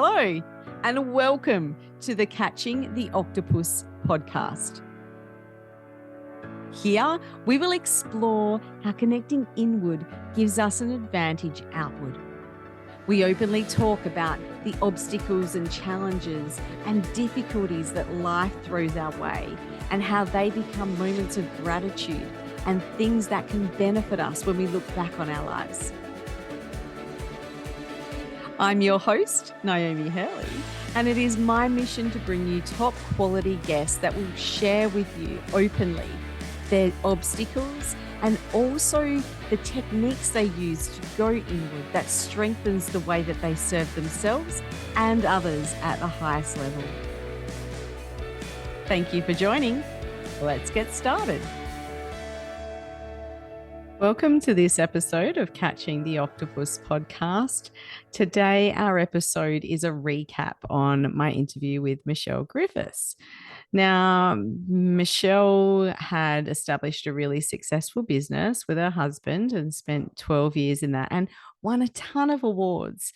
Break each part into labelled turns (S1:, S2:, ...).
S1: Hello, and welcome to the Catching the Octopus podcast. Here, we will explore how connecting inward gives us an advantage outward. We openly talk about the obstacles and challenges and difficulties that life throws our way and how they become moments of gratitude and things that can benefit us when we look back on our lives. I'm your host, Niomi Hurley, and it is my mission to bring you top quality guests that will share with you openly their obstacles and also the techniques they use to go inward that strengthens the way that they serve themselves and others at the highest level. Thank you for joining. Let's get started. Welcome to this episode of Catching the Octopus podcast. Today, our episode is a recap on my interview with Michelle Griffiths. Now, Michelle had established a really successful business with her husband and spent 12 years in that and won a ton of awards.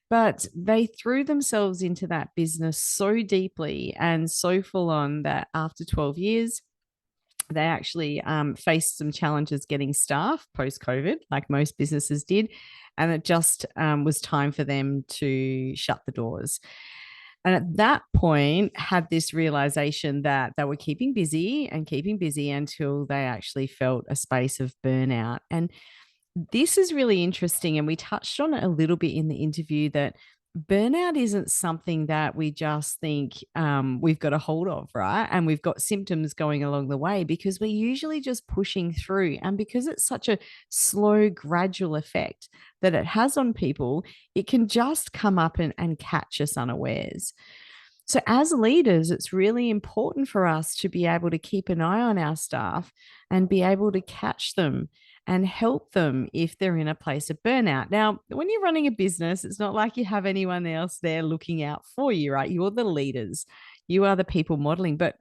S1: But they threw themselves into that business so deeply and so full on that after 12 years, they actually faced some challenges getting staff post-COVID, like most businesses did. And it just was time for them to shut the doors. And at that point, had this realization that they were keeping busy until they actually felt a space of burnout. And this is really interesting. And we touched on it a little bit in the interview that burnout isn't something that we just think we've got a hold of, right? And we've got symptoms going along the way because we're usually just pushing through. And because it's such a slow, gradual effect that it has on people, it can just come up and catch us unawares. So as leaders, it's really important for us to be able to keep an eye on our staff and be able to catch them and help them if they're in a place of burnout. Now, when you're running a business, it's not like you have anyone else there looking out for you, right? You're the leaders. You are the people modeling. But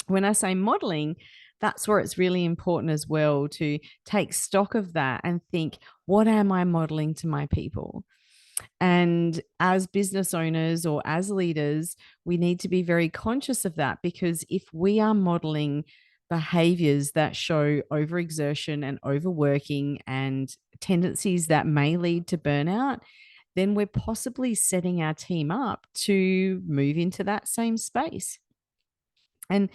S1: when I say modeling, that's where it's really important as well to take stock of that and think, what am I modeling to my people? And as business owners or as leaders, we need to be very conscious of that, because if we are modeling behaviors that show overexertion and overworking and tendencies that may lead to burnout, then we're possibly setting our team up to move into that same space. And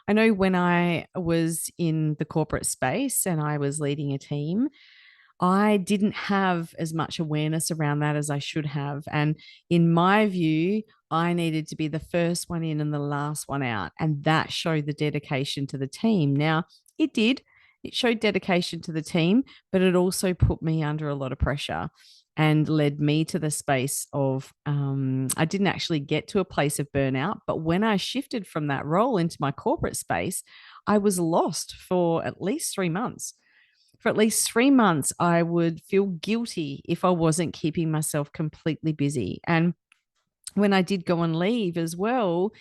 S1: I know when I was in the corporate space and I was leading a team, I didn't have as much awareness around that as I should have. And in my view, I needed to be the first one in and the last one out. And that showed the dedication to the team. Now, it did. It showed dedication to the team, but it also put me under a lot of pressure and led me to the space of, I didn't actually get to a place of burnout. But when I shifted from that role into my corporate space, I was lost for at least 3 months. For at least 3 months, I would feel guilty if I wasn't keeping myself completely busy. And when I did go on leave as well,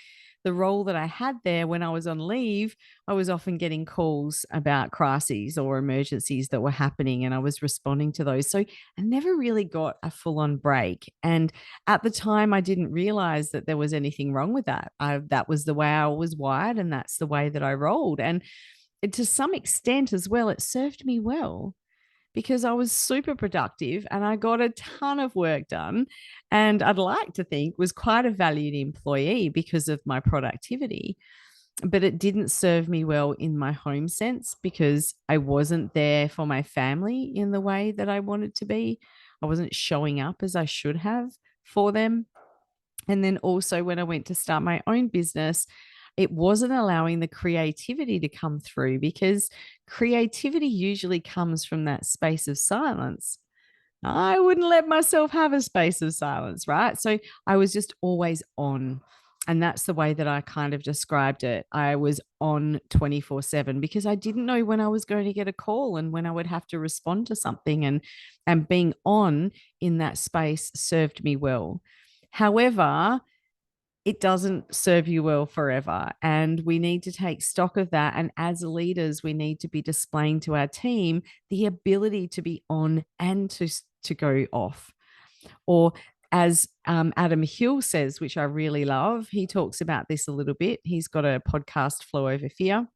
S1: the role that I had there when I was on leave, I was often getting calls about crises or emergencies that were happening, and I was responding to those. So I never really got a full-on break. And at the time, I didn't realize that there was anything wrong with that. That was the way I was wired, and that's the way that I rolled. And to some extent as well, it served me well because I was super productive and I got a ton of work done. And I'd like to think was quite a valued employee because of my productivity. But it didn't serve me well in my home sense because I wasn't there for my family in the way that I wanted to be. I wasn't showing up as I should have for them. And then also when I went to start my own business, it wasn't allowing the creativity to come through, because creativity usually comes from that space of silence. I wouldn't let myself have a space of silence, right? So I was just always on. And that's the way that I kind of described it. I was on 24/7 because I didn't know when I was going to get a call and when I would have to respond to something. And being on in that space served me well. However, it doesn't serve you well forever. And we need to take stock of that. And as leaders, we need to be displaying to our team the ability to be on and to go off, or as Adam Hill says, which I really love, he talks about this a little bit. He's got a podcast, Flow Over Fear,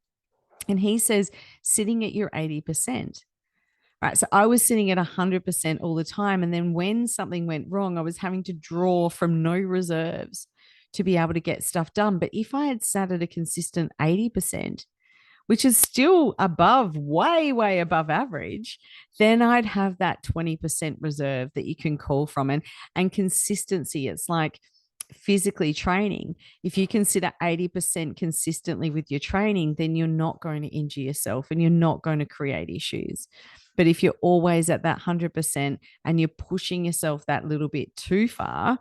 S1: and he says, sitting at your 80%. Right. So I was sitting at 100% all the time. And then when something went wrong, I was having to draw from no reserves to be able to get stuff done. But if I had sat at a consistent 80%, which is still above, way, way above average, then I'd have that 20% reserve that you can call from. And consistency, it's like physically training. If you consider 80% consistently with your training, then you're not going to injure yourself and you're not going to create issues. But if you're always at that 100% and you're pushing yourself that little bit too far,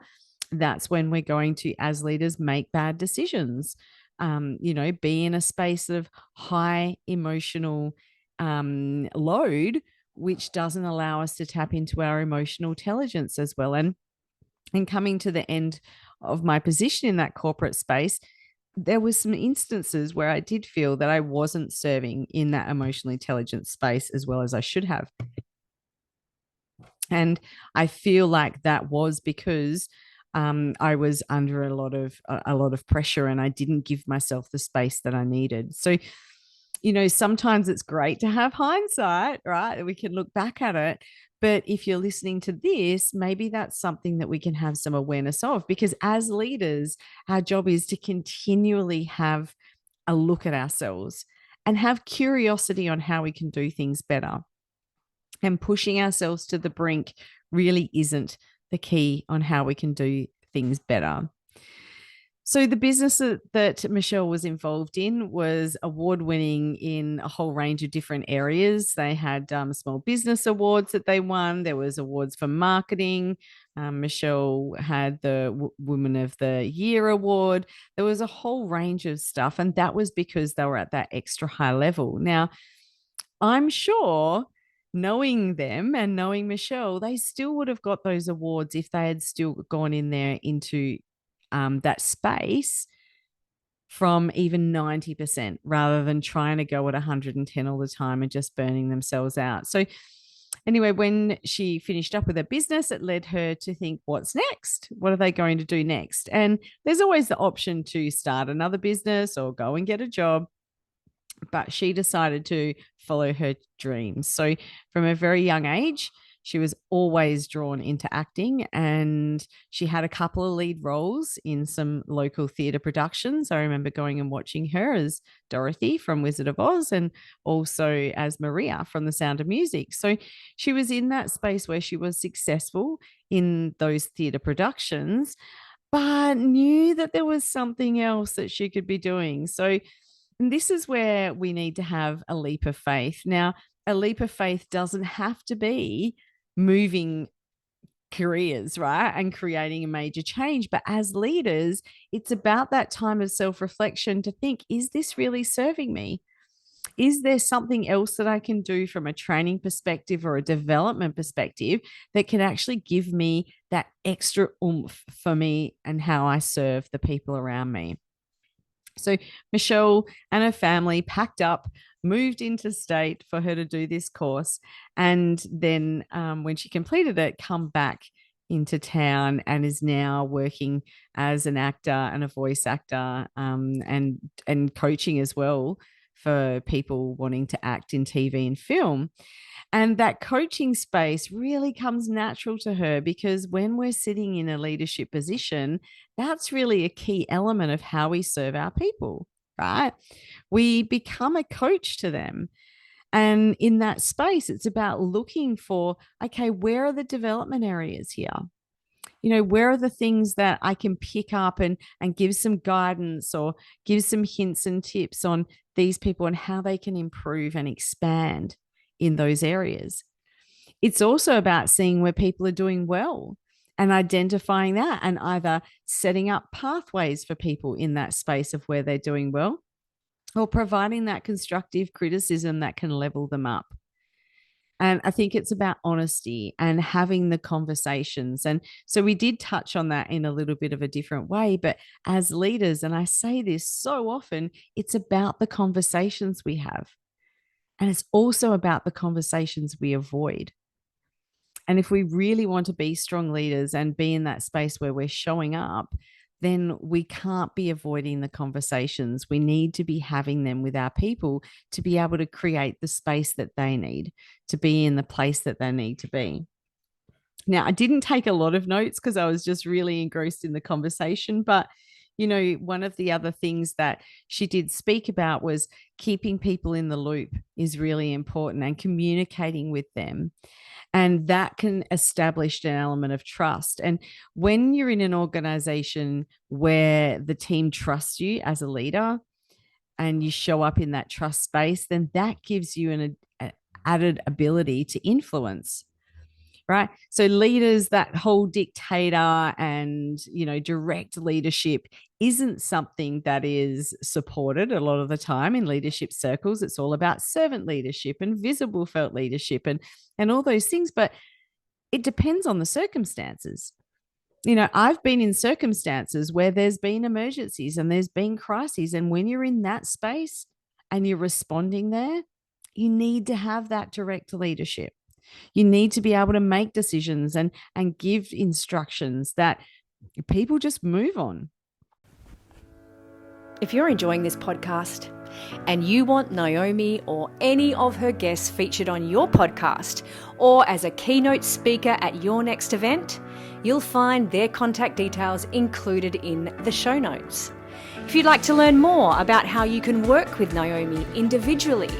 S1: that's when we're going to, as leaders, make bad decisions. Be in a space of high emotional load, which doesn't allow us to tap into our emotional intelligence as well. And coming to the end of my position in that corporate space, there was some instances where I did feel that I wasn't serving in that emotional intelligence space as well as I should have. And I feel like that was because I was under a lot of pressure and I didn't give myself the space that I needed. So, sometimes it's great to have hindsight, right? We can look back at it. But if you're listening to this, maybe that's something that we can have some awareness of, because as leaders, our job is to continually have a look at ourselves and have curiosity on how we can do things better. And pushing ourselves to the brink really isn't the key on how we can do things better. So the business that Michelle was involved in was award-winning in a whole range of different areas. They had small business awards that they won. There was awards for marketing. Michelle had the Woman of the Year award. There was a whole range of stuff, and that was because they were at that extra high level. Now, I'm sure, knowing them and knowing Michelle, they still would have got those awards if they had still gone in there into that space from even 90% rather than trying to go at 110 all the time and just burning themselves out. So anyway, when she finished up with her business, it led her to think, what's next? What are they going to do next? And there's always the option to start another business or go and get a job. But she decided to follow her dreams. So from a very young age, she was always drawn into acting, and she had a couple of lead roles in some local theatre productions. I remember going and watching her as Dorothy from Wizard of Oz and also as Maria from The Sound of Music. So she was in that space where she was successful in those theatre productions, but knew that there was something else that she could be doing. So and this is where we need to have a leap of faith. Now, a leap of faith doesn't have to be moving careers, right? And creating a major change. But as leaders, it's about that time of self reflection to think, is this really serving me? Is there something else that I can do from a training perspective or a development perspective that can actually give me that extra oomph for me and how I serve the people around me? So Michelle and her family packed up, moved into state for her to do this course, and then when she completed it, come back into town and is now working as an actor and a voice actor, and coaching as well for people wanting to act in TV and film. And that coaching space really comes natural to her because when we're sitting in a leadership position, that's really a key element of how we serve our people, right? We become a coach to them. And in that space, it's about looking for, okay, where are the development areas here? Where are the things that I can pick up and give some guidance or give some hints and tips on these people and how they can improve and expand in those areas. It's also about seeing where people are doing well and identifying that and either setting up pathways for people in that space of where they're doing well or providing that constructive criticism that can level them up. And I think it's about honesty and having the conversations. And so we did touch on that in a little bit of a different way. But as leaders, and I say this so often, it's about the conversations we have. And it's also about the conversations we avoid. And if we really want to be strong leaders and be in that space where we're showing up, then we can't be avoiding the conversations. We need to be having them with our people to be able to create the space that they need to be in the place that they need to be. Now, I didn't take a lot of notes because I was just really engrossed in the conversation, but one of the other things that she did speak about was keeping people in the loop is really important, and communicating with them. And that can establish an element of trust. And when you're in an organization where the team trusts you as a leader and you show up in that trust space, then that gives you an added ability to influence. Right. So leaders, that whole dictator and, direct leadership isn't something that is supported a lot of the time in leadership circles. It's all about servant leadership and visible felt leadership and all those things. But it depends on the circumstances. I've been in circumstances where there's been emergencies and there's been crises. And when you're in that space and you're responding there, you need to have that direct leadership. You need to be able to make decisions and give instructions that people just move on.
S2: If you're enjoying this podcast and you want Niomi or any of her guests featured on your podcast or as a keynote speaker at your next event, you'll find their contact details included in the show notes. If you'd like to learn more about how you can work with Niomi individually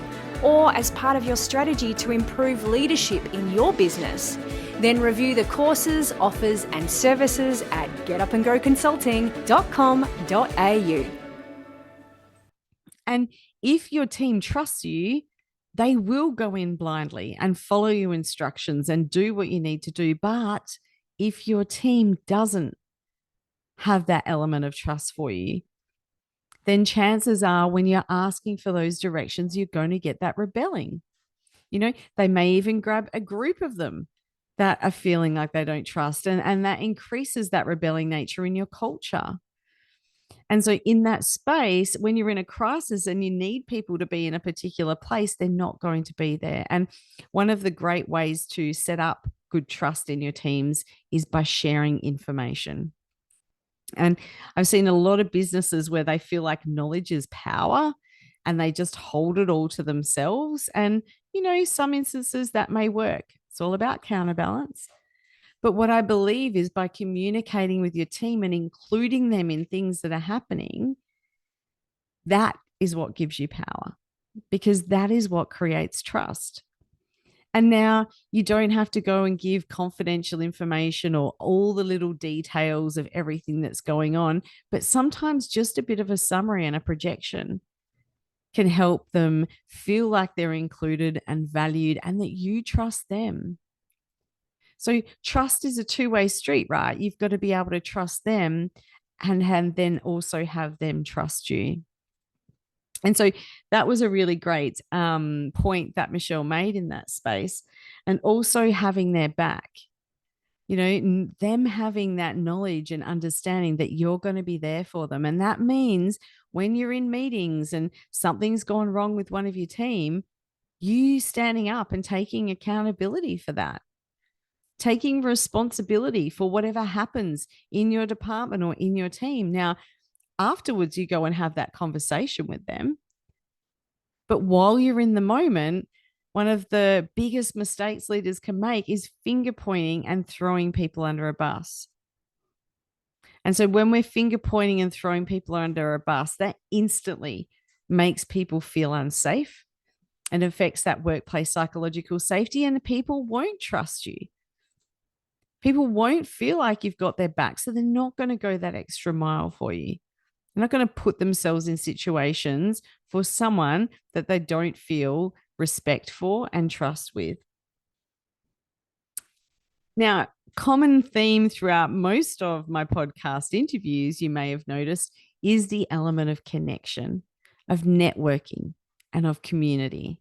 S2: or as part of your strategy to improve leadership in your business, then review the courses, offers and services at getupandgroconsulting.com.au.
S1: And if your team trusts you, they will go in blindly and follow your instructions and do what you need to do. But if your team doesn't have that element of trust for you, then chances are when you're asking for those directions, you're going to get that rebelling. They may even grab a group of them that are feeling like they don't trust, and that increases that rebelling nature in your culture. And so in that space, when you're in a crisis and you need people to be in a particular place, they're not going to be there. And one of the great ways to set up good trust in your teams is by sharing information. And I've seen a lot of businesses where they feel like knowledge is power and they just hold it all to themselves. And, some instances that may work. It's all about counterbalance. But what I believe is by communicating with your team and including them in things that are happening, that is what gives you power, because that is what creates trust. And now you don't have to go and give confidential information or all the little details of everything that's going on, but sometimes just a bit of a summary and a projection can help them feel like they're included and valued and that you trust them. So trust is a two-way street, right? You've got to be able to trust them and then also have them trust you. And so that was a really great point that Michelle made in that space. And also having their back, them having that knowledge and understanding that you're going to be there for them. And that means when you're in meetings and something's gone wrong with one of your team, you standing up and taking accountability for that, taking responsibility for whatever happens in your department or in your team. Now, afterwards, you go and have that conversation with them. But while you're in the moment, one of the biggest mistakes leaders can make is finger pointing and throwing people under a bus. And so when we're finger pointing and throwing people under a bus, that instantly makes people feel unsafe and affects that workplace psychological safety, and people won't trust you. People won't feel like you've got their back, so they're not going to go that extra mile for you. They're not going to put themselves in situations for someone that they don't feel respect for and trust with. Now, common theme throughout most of my podcast interviews, you may have noticed, is the element of connection, of networking, and of community.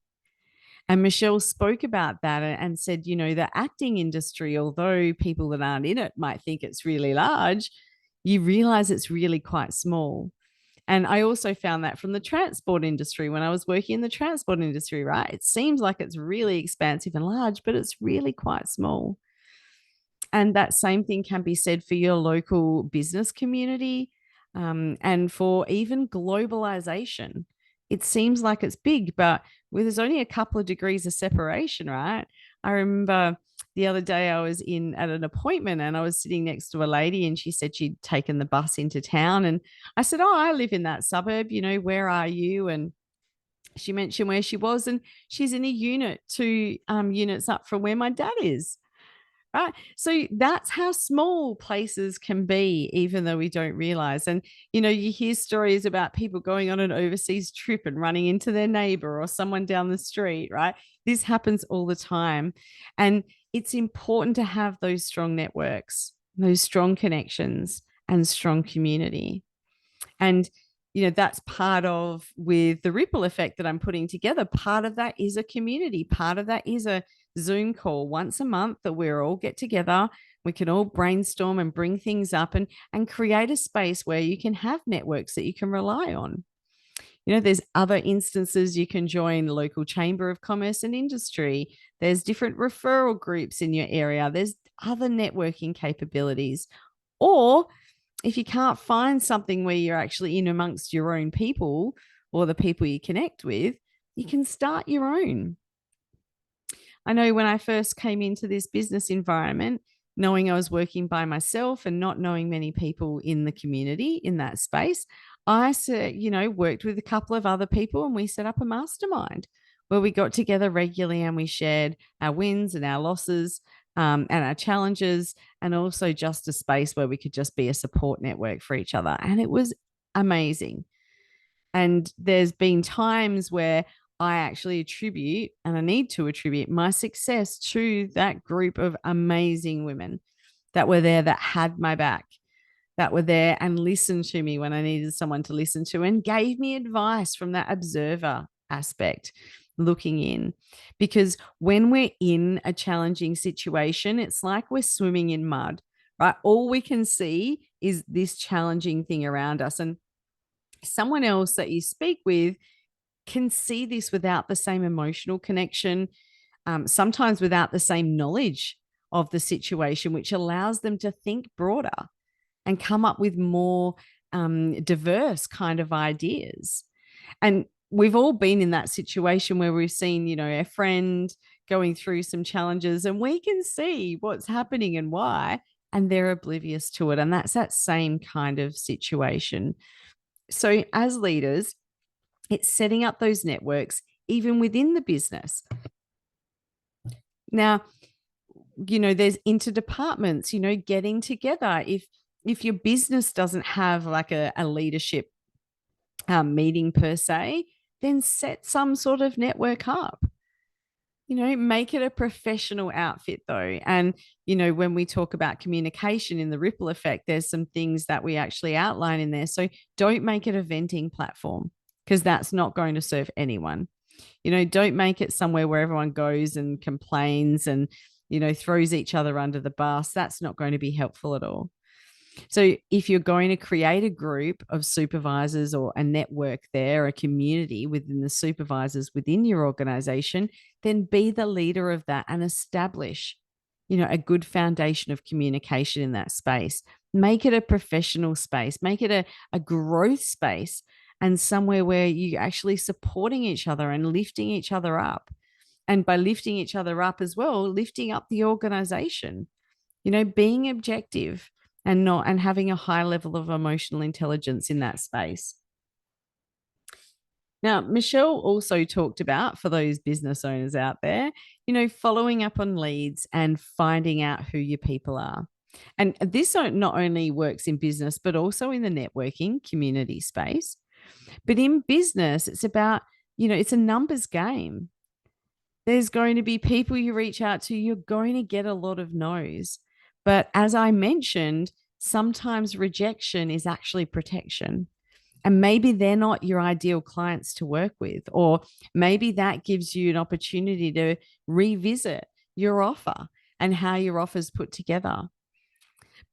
S1: And Michelle spoke about that and said, the acting industry, although people that aren't in it might think it's really large, you realize it's really quite small. And I also found that from the transport industry when I was working in the transport industry, right? It seems like it's really expansive and large, but it's really quite small. And that same thing can be said for your local business community, and for even globalization. It seems like it's big, but there's only a couple of degrees of separation, right? I remember the other day I was in at an appointment and I was sitting next to a lady and she said she'd taken the bus into town. And I said, "Oh, I live in that suburb, where are you?" And she mentioned where she was, and she's in a unit, two units up from where my dad is. Right. So that's how small places can be, even though we don't realize. And, you hear stories about people going on an overseas trip and running into their neighbor or someone down the street, right? This happens all the time. And it's important to have those strong networks, those strong connections, and strong community. And that's part of with the ripple effect that I'm putting together. Part of that is a community. Part of that is a Zoom call once a month that we're all get together. We can all brainstorm and bring things up and create a space where you can have networks that you can rely on. There's other instances. You can join the local chamber of commerce and industry. There's different referral groups in your area. There's other networking capabilities. Or if you can't find something where you're actually in amongst your own people or the people you connect with, you can start your own. I know when I first came into this business environment, knowing I was working by myself and not knowing many people in the community in that space, I said, worked with a couple of other people and we set up a mastermind where we got together regularly and we shared our wins and our losses, and our challenges, and also just a space where we could just be a support network for each other. And it was amazing. And there's been times where I actually attribute, and I need to attribute my success to that group of amazing women that were there, that had my back, that were there and listened to me when I needed someone to listen to, and gave me advice from that observer aspect, looking in. Because when we're in a challenging situation, it's like we're swimming in mud, right? All we can see is this challenging thing around us. And someone else that you speak with can see this without the same emotional connection, sometimes without the same knowledge of the situation, which allows them to think broader and come up with more diverse kind of ideas. And we've all been in that situation where we've seen, a friend going through some challenges and we can see what's happening and why, and they're oblivious to it. And that's that same kind of situation. So as leaders, it's setting up those networks even within the business. Now, there's interdepartments, getting together. If your business doesn't have like a leadership meeting per se, then set some sort of network up. Make it a professional outfit though. And, when we talk about communication in the ripple effect, there's some things that we actually outline in there. So don't make it a venting platform, because that's not going to serve anyone. Don't make it somewhere where everyone goes and complains and, throws each other under the bus. That's not going to be helpful at all. So if you're going to create a group of supervisors or a network there, a community within the supervisors within your organization, then be the leader of that and establish, a good foundation of communication in that space. Make it a professional space, make it a growth space, and somewhere where you're actually supporting each other and lifting each other up. And by lifting each other up as well, lifting up the organization, being objective and having a high level of emotional intelligence in that space. Now, Michelle also talked about, for those business owners out there, following up on leads and finding out who your people are. And this not only works in business, but also in the networking community space. But in business, it's about, it's a numbers game. There's going to be people you reach out to, you're going to get a lot of no's. But as I mentioned, sometimes rejection is actually protection. And maybe they're not your ideal clients to work with, or maybe that gives you an opportunity to revisit your offer and how your offer is put together.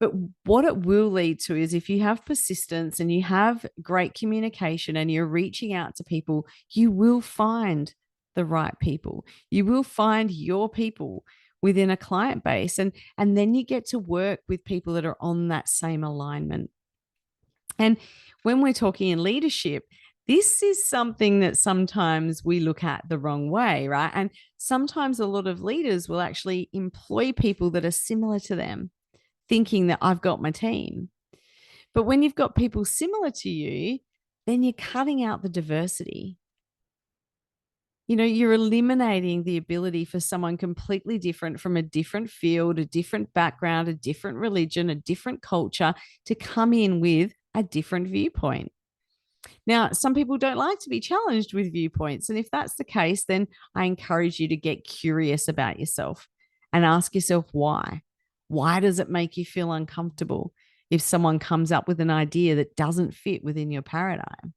S1: But what it will lead to is, if you have persistence and you have great communication and you're reaching out to people, you will find the right people. You will find your people within a client base. And then you get to work with people that are on that same alignment. And when we're talking in leadership, this is something that sometimes we look at the wrong way, right? And sometimes a lot of leaders will actually employ people that are similar to them, thinking that I've got my team. But when you've got people similar to you, then you're cutting out the diversity. You're eliminating the ability for someone completely different from a different field, a different background, a different religion, a different culture to come in with a different viewpoint. Now, some people don't like to be challenged with viewpoints. And if that's the case, then I encourage you to get curious about yourself and ask yourself why. Why does it make you feel uncomfortable if someone comes up with an idea that doesn't fit within your paradigm?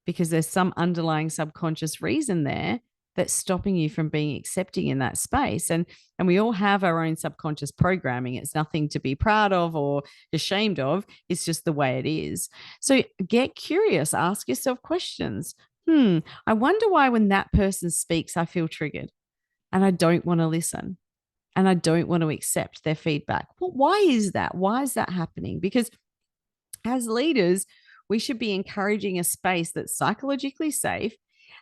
S1: Because there's some underlying subconscious reason there that's stopping you from being accepting in that space. And we all have our own subconscious programming. It's nothing to be proud of or ashamed of. It's just the way it is. So get curious, ask yourself questions. I wonder why when that person speaks, I feel triggered and I don't want to listen and I don't want to accept their feedback. Well, why is that? Why is that happening? Because as leaders, we should be encouraging a space that's psychologically safe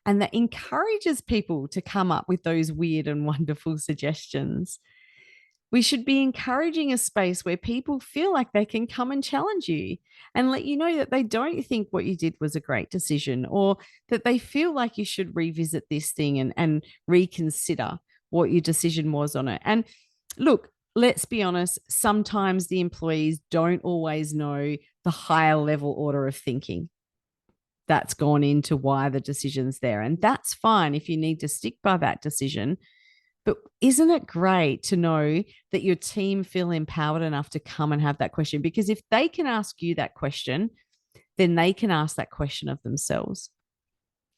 S1: and that encourages people to come up with those weird and wonderful suggestions. We should be encouraging a space where people feel like they can come and challenge you and let you know that they don't think what you did was a great decision, or that they feel like you should revisit this thing and reconsider what your decision was on it. And look, let's be honest, sometimes the employees don't always know the higher level order of thinking that's gone into why the decision's there. And that's fine if you need to stick by that decision. But isn't it great to know that your team feel empowered enough to come and have that question? Because if they can ask you that question, then they can ask that question of themselves.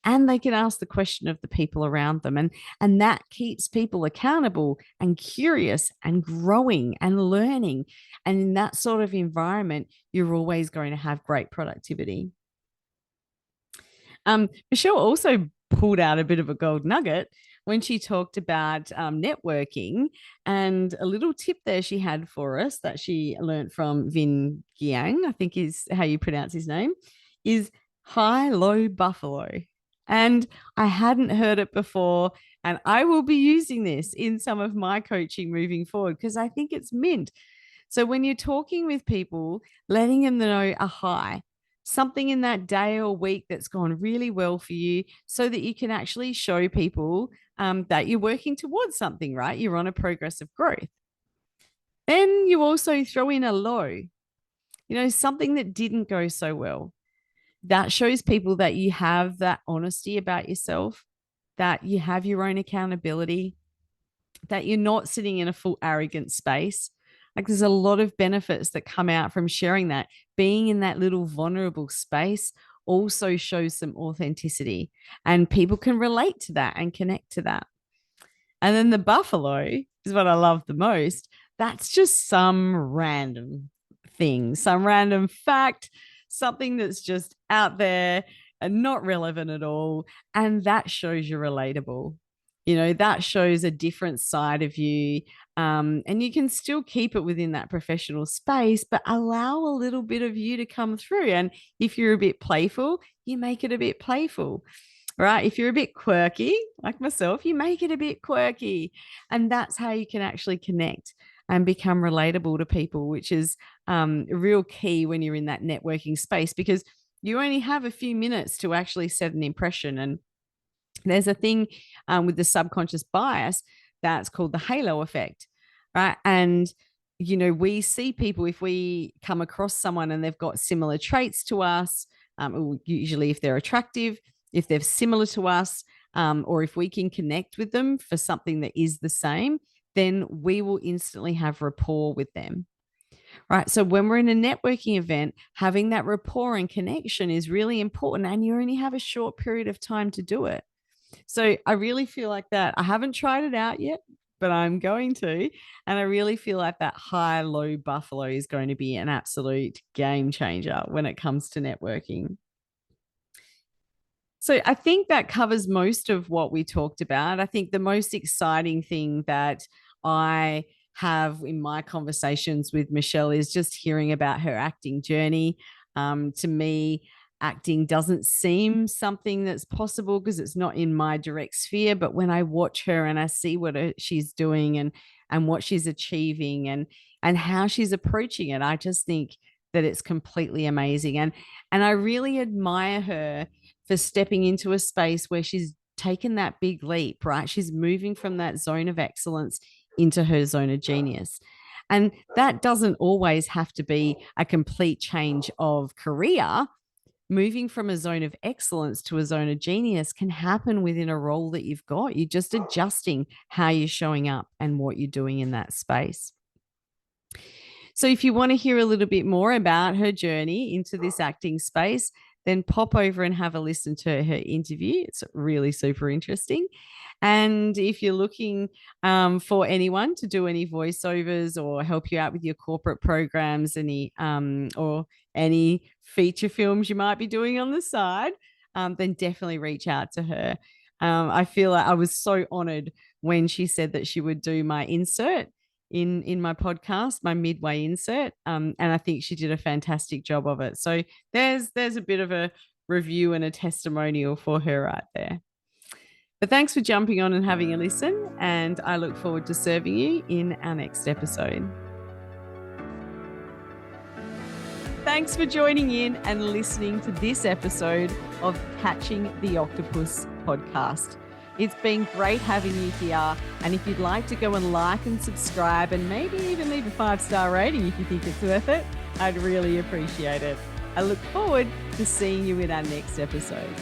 S1: And they can ask the question of the people around them. And that keeps people accountable and curious and growing and learning. And in that sort of environment, you're always going to have great productivity. Michelle also pulled out a bit of a gold nugget when she talked about networking, and a little tip there she had for us that she learned from Vin Giang, I think is how you pronounce his name, is high, low buffalo. And I hadn't heard it before. And I will be using this in some of my coaching moving forward because I think it's mint. So when you're talking with people, letting them know a high, something in that day or week that's gone really well for you, so that you can actually show people that you're working towards something, right? You're on a progress of growth. Then you also throw in a low, something that didn't go so well. That shows people that you have that honesty about yourself, that you have your own accountability, that you're not sitting in a full arrogant space. Like there's a lot of benefits that come out from sharing that. Being in that little vulnerable space also shows some authenticity, and people can relate to that and connect to that. And then the buffalo is what I love the most. That's just some random thing, some random fact, something that's just out there and not relevant at all. And that shows you're relatable. That shows a different side of you. And you can still keep it within that professional space, but allow a little bit of you to come through. And if you're a bit playful, you make it a bit playful, right? If you're a bit quirky, like myself, you make it a bit quirky. And that's how you can actually connect and become relatable to people, which is real key when you're in that networking space, because you only have a few minutes to actually set an impression. And there's a thing with the subconscious bias that's called the halo effect, right? And we see people, if we come across someone and they've got similar traits to us, usually if they're attractive, if they're similar to us, or if we can connect with them for something that is the same, then we will instantly have rapport with them. Right. So when we're in a networking event, having that rapport and connection is really important. And you only have a short period of time to do it. So I really feel like that. I haven't tried it out yet, but I'm going to. And I really feel like that high, low buffalo is going to be an absolute game changer when it comes to networking. So I think that covers most of what we talked about. I think the most exciting thing that I have in my conversations with Michelle is just hearing about her acting journey. To me, acting doesn't seem something that's possible because it's not in my direct sphere. But when I watch her and I see what she's doing and what she's achieving and how she's approaching it, I just think that it's completely amazing. And I really admire her for stepping into a space where she's taken that big leap, right? She's moving from that zone of excellence into her zone of genius. And that doesn't always have to be a complete change of career. Moving from a zone of excellence to a zone of genius can happen within a role that you've got. You're just adjusting how you're showing up and what you're doing in that space. So, if you want to hear a little bit more about her journey into this acting space, then pop over and have a listen to her interview. It's really super interesting. And if you're looking for anyone to do any voiceovers or help you out with your corporate programs, or any feature films you might be doing on the side, then definitely reach out to her. I feel like I was so honored when she said that she would do my insert in my podcast, my midway insert, and I think she did a fantastic job of it. So there's a bit of a review and a testimonial for her right there. But thanks for jumping on and having a listen, and I look forward to serving you in our next episode. Thanks for joining in and listening to this episode of Catching the Octopus podcast. It's been great having you here. And if you'd like to go and like and subscribe and maybe even leave a 5-star rating if you think it's worth it, I'd really appreciate it. I look forward to seeing you in our next episode.